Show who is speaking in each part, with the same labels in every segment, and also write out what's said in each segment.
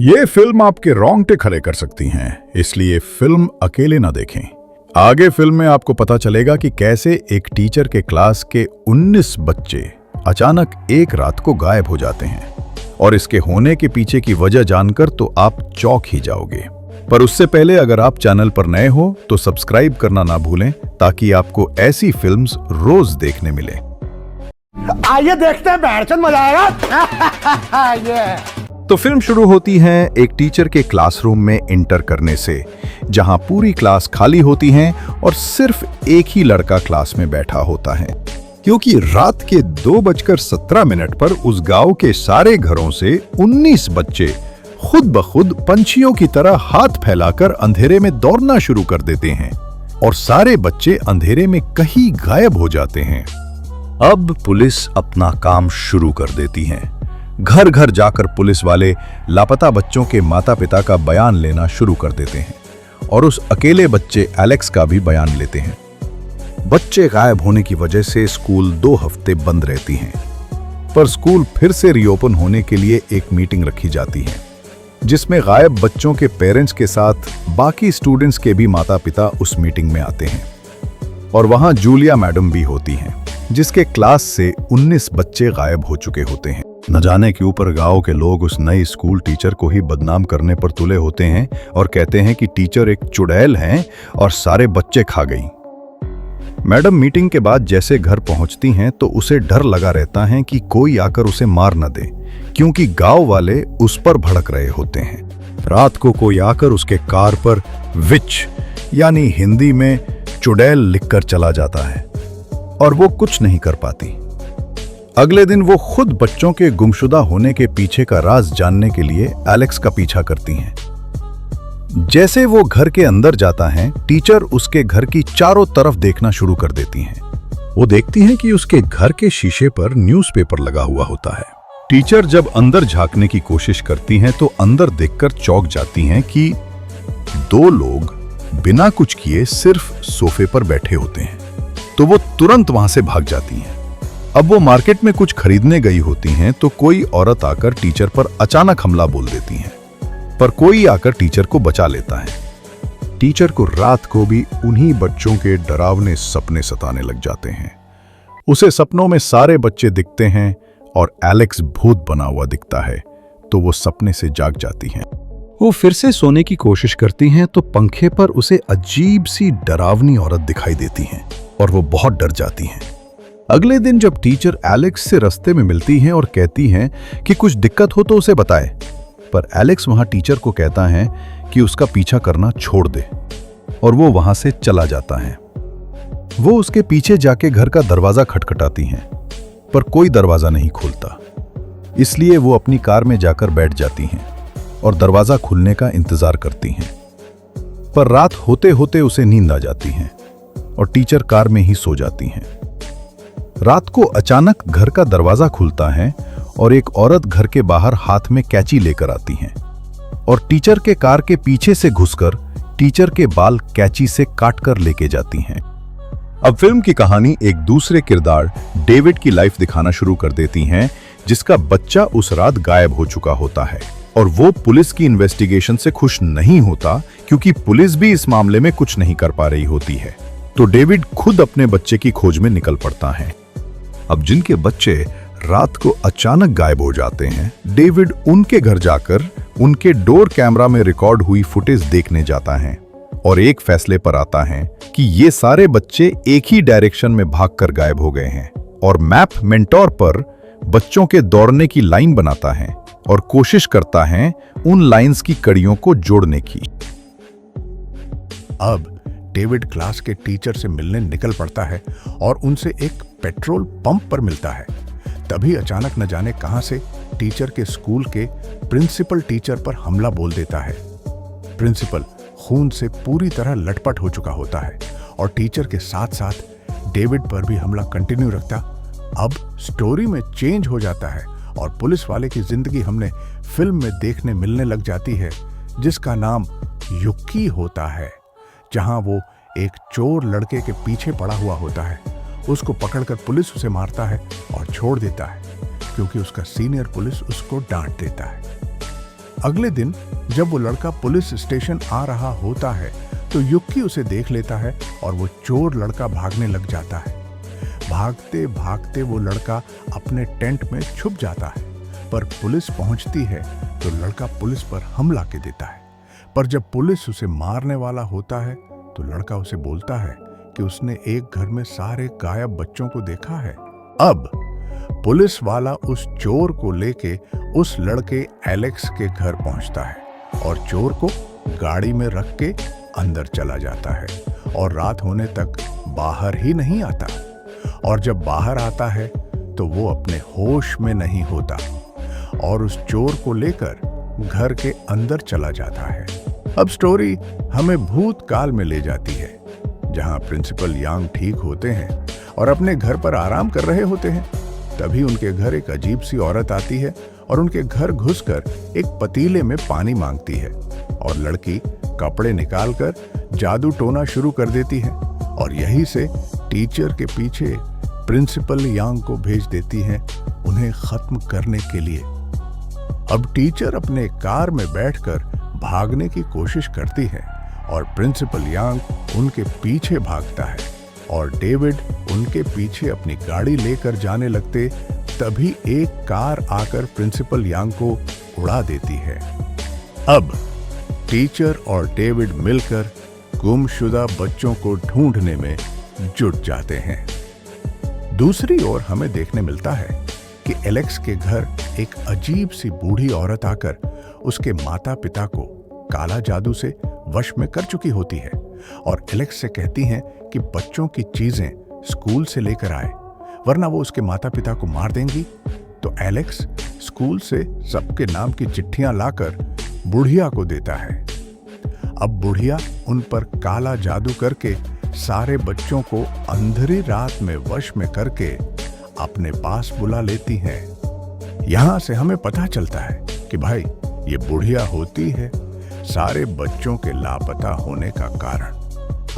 Speaker 1: ये फिल्म आपके रोंगटे खड़े कर सकती हैं, इसलिए फिल्म अकेले ना देखें। आगे फिल्म में आपको पता चलेगा कि कैसे एक टीचर के क्लास के 19 बच्चे अचानक एक रात को गायब हो जाते हैं, और इसके होने के पीछे की वजह जानकर तो आप चौंक ही जाओगे। पर उससे पहले अगर आप चैनल पर नए हो तो सब्सक्राइब करना ना भूलें, ताकि आपको ऐसी फिल्म्स रोज देखने मिले।
Speaker 2: आइए देखते हैं, बैठचंद मजा आएगा। ये
Speaker 1: तो फिल्म शुरू होती है एक टीचर के क्लासरूम में इंटर करने से, जहां पूरी क्लास खाली होती है और सिर्फ एक ही लड़का क्लास में बैठा होता है, क्योंकि रात के 2:17 पर उस गांव के सारे घरों से 19 बच्चे खुद ब खुद पंछियों की तरह हाथ फैलाकर अंधेरे में दौड़ना शुरू कर देते हैं, और सारे बच्चे अंधेरे में कहीं गायब हो जाते हैं। अब पुलिस अपना काम शुरू कर देती है। घर घर जाकर पुलिस वाले लापता बच्चों के माता पिता का बयान लेना शुरू कर देते हैं, और उस अकेले बच्चे एलेक्स का भी बयान लेते हैं। बच्चे गायब होने की वजह से स्कूल 2 हफ्ते बंद रहती हैं, पर स्कूल फिर से रीओपन होने के लिए एक मीटिंग रखी जाती है, जिसमें गायब बच्चों के पेरेंट्स के साथ बाकी स्टूडेंट्स के भी माता पिता उस मीटिंग में आते हैं। और वहां जूलिया मैडम भी होती हैं, जिसके क्लास से 19 बच्चे गायब हो चुके होते हैं। न जाने के ऊपर गांव के लोग उस नई स्कूल टीचर को ही बदनाम करने पर तुले होते हैं और कहते हैं कि टीचर एक चुड़ैल हैं और सारे बच्चे खा गई। मैडम मीटिंग के बाद जैसे घर पहुंचती हैं तो उसे डर लगा रहता है कि कोई आकर उसे मार न दे, क्योंकि गांव वाले उस पर भड़क रहे होते हैं। रात को कोई आकर उसके कार पर विच यानी हिंदी में चुड़ैल लिखकर चला जाता है, और वो कुछ नहीं कर पाती। अगले दिन वो खुद बच्चों के गुमशुदा होने के पीछे का राज जानने के लिए एलेक्स का पीछा करती हैं। जैसे वो घर के अंदर जाता है, टीचर उसके घर की चारों तरफ देखना शुरू कर देती हैं। वो देखती हैं कि उसके घर के शीशे पर न्यूज़पेपर लगा हुआ होता है। टीचर जब अंदर झांकने की कोशिश करती हैं तो अंदर देखकर चौंक जाती हैं कि 2 लोग बिना कुछ किए सिर्फ सोफे पर बैठे होते हैं। तो वो तुरंत वहां से भाग जाती हैं। अब वो मार्केट में कुछ खरीदने गई होती हैं तो कोई औरत आकर टीचर पर अचानक हमला बोल देती है, पर कोई आकर टीचर को बचा लेता है। टीचर को रात को भी उन्हीं बच्चों के डरावने सपने सताने लग जाते हैं। उसे सपनों में सारे बच्चे दिखते हैं और एलेक्स भूत बना हुआ दिखता है, तो वो सपने से जाग जाती हैं। वो फिर से सोने की कोशिश करती हैं तो पंखे पर उसे अजीब सी डरावनी औरत दिखाई देती है, और वो बहुत डर जाती हैं। अगले दिन जब टीचर एलेक्स से रास्ते में मिलती हैं और कहती हैं कि कुछ दिक्कत हो तो उसे बताए, पर एलेक्स वहां टीचर को कहता है कि उसका पीछा करना छोड़ दे, और वो वहां से चला जाता है। वो उसके पीछे जाके घर का दरवाजा खटखटाती हैं, पर कोई दरवाजा नहीं खोलता। इसलिए वो अपनी कार में जाकर बैठ जाती हैं और दरवाजा खुलने का इंतजार करती हैं। पर रात होते होते उसे नींद आ जाती है और टीचर कार में ही सो जाती हैं। रात को अचानक घर का दरवाजा खुलता है और एक औरत घर के बाहर हाथ में कैंची लेकर आती है, और टीचर के कार के पीछे से घुसकर टीचर के बाल कैंची से काटकर लेके जाती हैं। अब फिल्म की कहानी एक दूसरे किरदार डेविड की लाइफ दिखाना शुरू कर देती हैं, जिसका बच्चा उस रात गायब हो चुका होता है, और वो पुलिस की इन्वेस्टिगेशन से खुश नहीं होता, क्योंकि पुलिस भी इस मामले में कुछ नहीं कर पा रही होती है। तो डेविड खुद अपने बच्चे की खोज में निकल पड़ता है। अब जिनके बच्चे रात को अचानक गायब हो जाते हैं, डेविड उनके घर जाकर उनके डोर कैमरा में रिकॉर्ड हुई फुटेज देखने जाता है, और एक फैसले पर आता है कि ये सारे बच्चे एक ही डायरेक्शन में भागकर गायब हो गए हैं, और मैप मेंटोर पर बच्चों के दौड़ने की लाइन बनाता है और कोशिश करता है उन लाइंस की कड़ियों को जोड़ने की।
Speaker 2: अब डेविड क्लास के टीचर से मिलने निकल पड़ता है और उनसे एक पेट्रोल पंप पर मिलता है। तभी अचानक न जाने कहां से टीचर के स्कूल के प्रिंसिपल टीचर पर हमला बोल देता है। प्रिंसिपल खून से पूरी तरह लटपट हो चुका होता है, और टीचर के साथ साथ डेविड पर भी हमला कंटिन्यू रखता। अब स्टोरी में चेंज हो जाता है और पुलिस वाले की जिंदगी हमने फिल्म में देखने मिलने लग जाती है, जिसका नाम युक्की होता है, जहां वो एक चोर लड़के के पीछे पड़ा हुआ होता है। उसको पकड़कर पुलिस उसे मारता है और छोड़ देता है, क्योंकि उसका सीनियर पुलिस उसको डांट देता है। अगले दिन जब वो लड़का पुलिस स्टेशन आ रहा होता है तो युक्की उसे देख लेता है और वो चोर लड़का भागने लग जाता है। भागते भागते वो लड़का अपने टेंट में छुप जाता है, पर पुलिस पहुंचती है तो लड़का पुलिस पर हमला के देता है। पर जब पुलिस उसे मारने वाला होता है तो लड़का उसे बोलता है कि उसने एक घर में सारे गायब बच्चों को देखा है। अब पुलिस वाला उस चोर को लेके उस लड़के एलेक्स के घर पहुंचता है और चोर को गाड़ी में रख के अंदर चला जाता है और रात होने तक बाहर ही नहीं आता। और जब बाहर आता है तो वो अपने होश में नहीं होता और उस चोर को लेकर घर के अंदर चला जाता है। अब स्टोरी हमें भूतकाल में ले जाती है, जहां प्रिंसिपल यांग ठीक होते हैं और अपने घर पर आराम कर रहे होते हैं। तभी उनके घर एक अजीब सी औरत आती है और उनके घर घुसकर एक पतीले में पानी मांगती है और लड़की कपड़े निकालकर जादू टोना शुरू कर देती है और यहीं से टीचर के पीछे प्रिंसिपल यांग को भेज देती है उन्हें खत्म करने के लिए। अब टीचर अपने कार में बैठकर भागने की कोशिश करती है और प्रिंसिपल यांग उनके पीछे भागता है और डेविड उनके पीछे अपनी गाड़ी लेकर जाने लगते। तभी एक कार आकर प्रिंसिपल यांग को उड़ा देती है। अब टीचर और डेविड मिलकर गुमशुदा बच्चों को ढूंढने में जुट जाते हैं। दूसरी ओर हमें देखने मिलता है कि एलेक्स के घर एक अजीब सी बूढ़ी औरत आकर उसके माता पिता को काला जादू से वश में कर चुकी होती है और एलेक्स से कहती हैं कि बच्चों की चीजें स्कूल से लेकर आए, वरना वो उसके माता पिता को मार देंगी। तो एलेक्स स्कूल से सबके नाम की चिट्ठियां लाकर बुढ़िया को देता है। अब बुढ़िया उन पर काला जादू करके सारे बच्चों को अंधेरी रात में वश में करके अपने पास बुला लेती है। यहां से हमें पता चलता है कि भाई ये बुढ़िया होती है सारे बच्चों के लापता होने का कारण।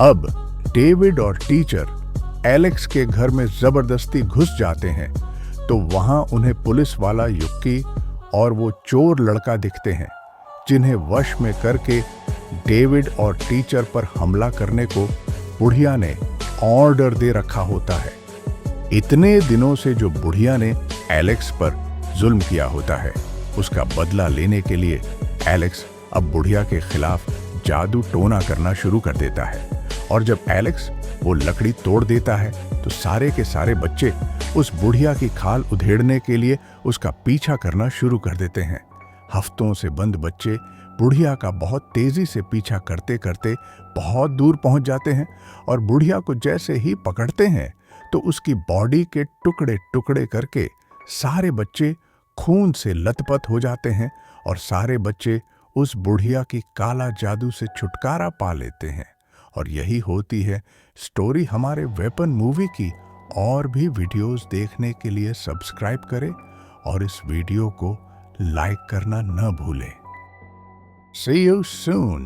Speaker 2: अब डेविड और टीचर एलेक्स के घर में जबरदस्ती घुस जाते हैं तो वहां उन्हें पुलिस वाला युक्की और वो चोर लड़का दिखते हैं, जिन्हें वश में करके डेविड और टीचर पर हमला करने को बुढ़िया ने ऑर्डर दे रखा होता है। इतने दिनों से जो बुढ़िया ने एलेक्स पर जुल्म किया होता है, उसका बदला लेने के लिए एलेक्स अब बुढ़िया के खिलाफ जादू टोना करना शुरू कर देता है। और जब एलेक्स वो लकड़ी तोड़ देता है तो सारे के सारे बच्चे उस बुढ़िया की खाल उधेड़ने के लिए उसका पीछा करना शुरू कर देते हैं। हफ्तों से बंद बच्चे बुढ़िया का बहुत तेजी से पीछा करते करते बहुत दूर पहुंच जाते हैं और बुढ़िया को जैसे ही पकड़ते हैं तो उसकी बॉडी के टुकड़े टुकड़े करके सारे बच्चे खून से लथपथ हो जाते हैं और सारे बच्चे उस बुढ़िया की काला जादू से छुटकारा पा लेते हैं। और यही होती है स्टोरी हमारे वेपन मूवी की। और भी वीडियोस देखने के लिए सब्सक्राइब करें और इस वीडियो को लाइक करना न भूलें। See you soon.